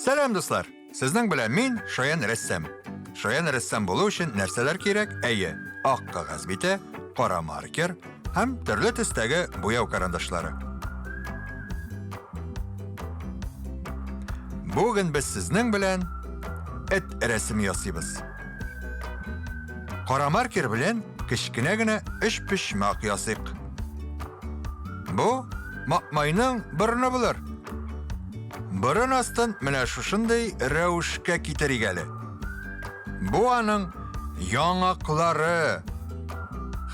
Сәлам дуслар. Сезнең белән мин Шаян рәссам. Шаян рәссам булу өчен нәрсәләр кирәк? Әйе, ак кагаз бите, кара маркер һәм төрле төстәге буяу карандашлары. Бүген без сезнең белән эт рәсеме ясыйбыз. Кара маркер белән кечкенә генә өч почмак ясыйк. Бу макмайның борыны булыр. Борын астын менә шушындай рәвешкә китерик әле. Бу аның яңаклары.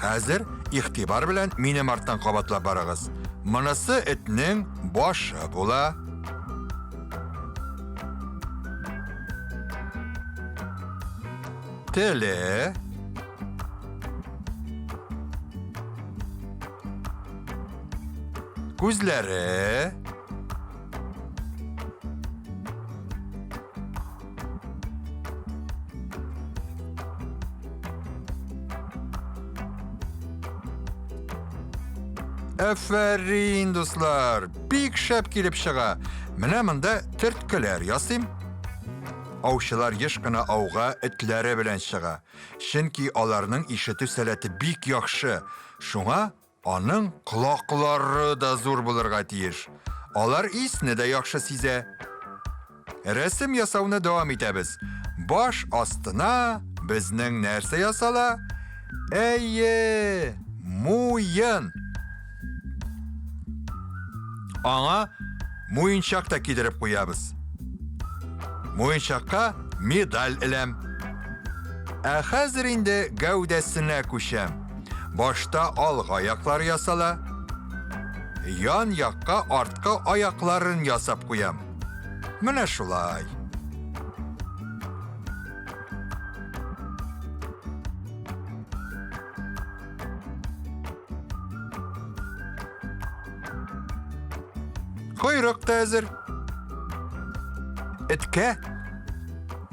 Хәзер игътибар белән минем арттан кабатлап барыгыз. Монысы этнең башы була. Теле. Күзләре. Әфәрин, дуслар, бик шәп килеп чыга. Менә монда төрткеләр ясыйм. Аучылар еш кына ауга этләре белән чыга. Чөнки аларның ишетү сәләте бик яхшы. Шуңа аның колаклары да зур булырга тиеш. Алар исне дә яхшы сизә. Рәсем ясауны дәвам итәбез. Баш астына безнең нәрсә ясала? Әйе, муен. Аңа муенчак та кидереп куябыз. Муенчакка медаль эләм. Ә хәзер инде гәүдәсенә күчәм. Башта алга аяклар ясала. Ян якка артка аякларын ясап куям. Менә шулай. Койрык та әзер. Эткә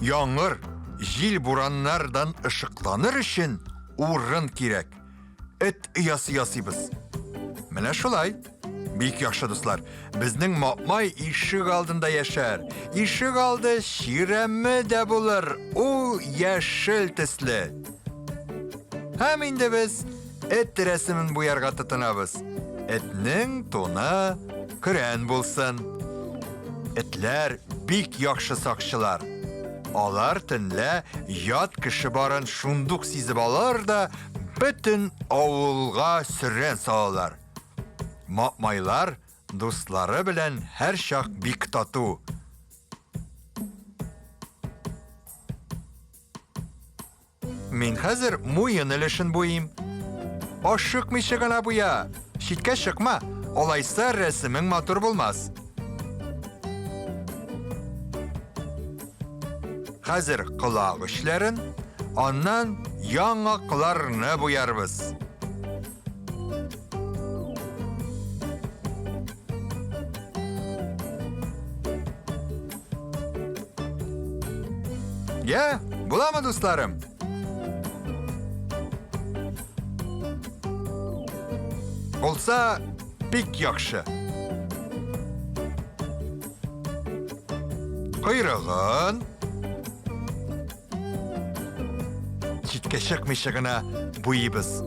яңгыр, җил бураннардан ышыкланыр өчен урын кирәк. Эт ясы ясыйбыз. Менә шулай. Бик яхшы дуслар. Безнең макмай ишек алдында яшәр. Ишек алды ширәме дә булыр. Ул яшел төсле. Һәм инде без эт рәсемен буярга тотынабыз. Этнең туны көрән булсын. Этләр бик яхшы сакчылар. Алар төнлә ят кеше барын шундук сизеп алар да бөтен авылга сөрән салалар. Макмайлар дуслары белән һәр чак бик тату. Мин хәзер муен өлешен буйым. Ашыкмыйча гына буя. Читкә чыкма. Алайса рәсемең матур булмас. Хәзер кылак эшләрен, аннан яңакларны буярбыз. Я, буламы дусларым? Булса бик яхшы. Койрыгын читкә чыкмыйча гына буйыбыз.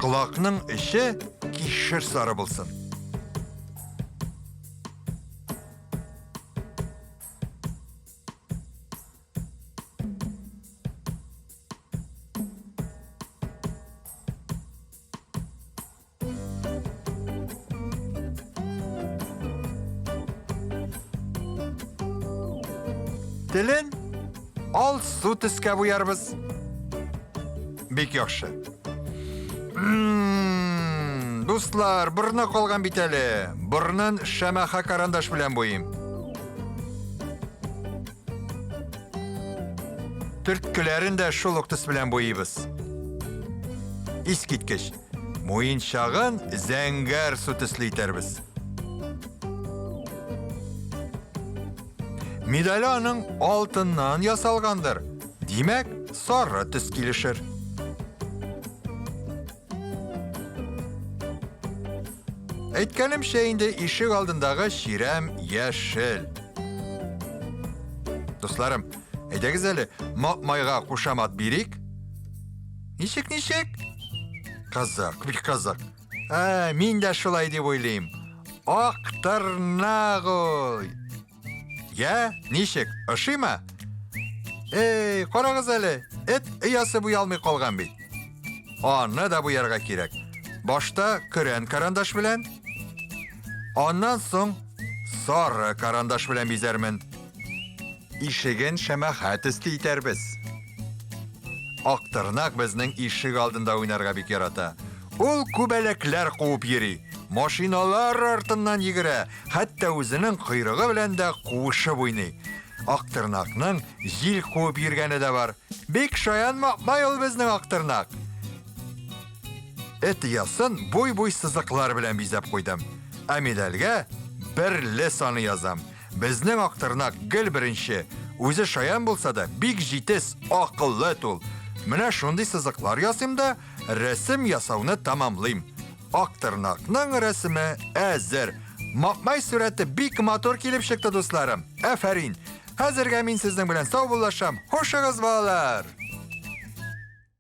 Кылакның эче кишер сары булсын. Телен ал су төскә буярбыз. Бик яхшы. Дуслар, бурны калган бит әле. Бурнын шәмәхә карандаш белән буйым. Төрткеләрен дә шул ук төс белән буйыбыз. Искиткеч. Муенчагын зәңгәр су төсле итербез. Медалі аның алтыннан ясалгандыр. Димәк, сары төс килешер. Әйткәнемчә инде ишек алдындагы ширәм яшел. Дусларым, әйдәгез әле майга кушамат бирик. Ничек? Казак, бик казак. Мин дә шулай дип уйлыйм. Актырнак ул. Я, ничек, ошыймы? Карагыз әле, эт ыясы буялмый калган бит. Аны да буярга кирәк. Башта көрән карандаш белән, аннан соң сары карандаш белән бизәрмен. Ишеген шәмәхәт өсте итербез. Актырнак безнең ишек алдында уйнарга бик ярата. Ул күбәләкләр куып йөри, машиналар артыннан йөгерә, хәтта үзенең койрыгы белән дә куышып уйный. Актырнакның җил куып йөргәне дә бар. Бик шаян макмай ул безнең Актырнак. Эт ясын буй-буй сызыклар белән бизәп куйдым. Ә медальгә берле саны язам. Безнең Актырнак гел беренче. Үзе шаян булса да, бик җитез, акыллы тул. Менә шундый сызыклар ясыйм да, рәсем ясауны тамамлыйм. Актырнакның рәсеме әзер. Макмай сурәте бик матур килеп чыкты, дусларым. Афәрин. Хәзергә мин сезнең белән сау булашам. Хушыгыз, балалар.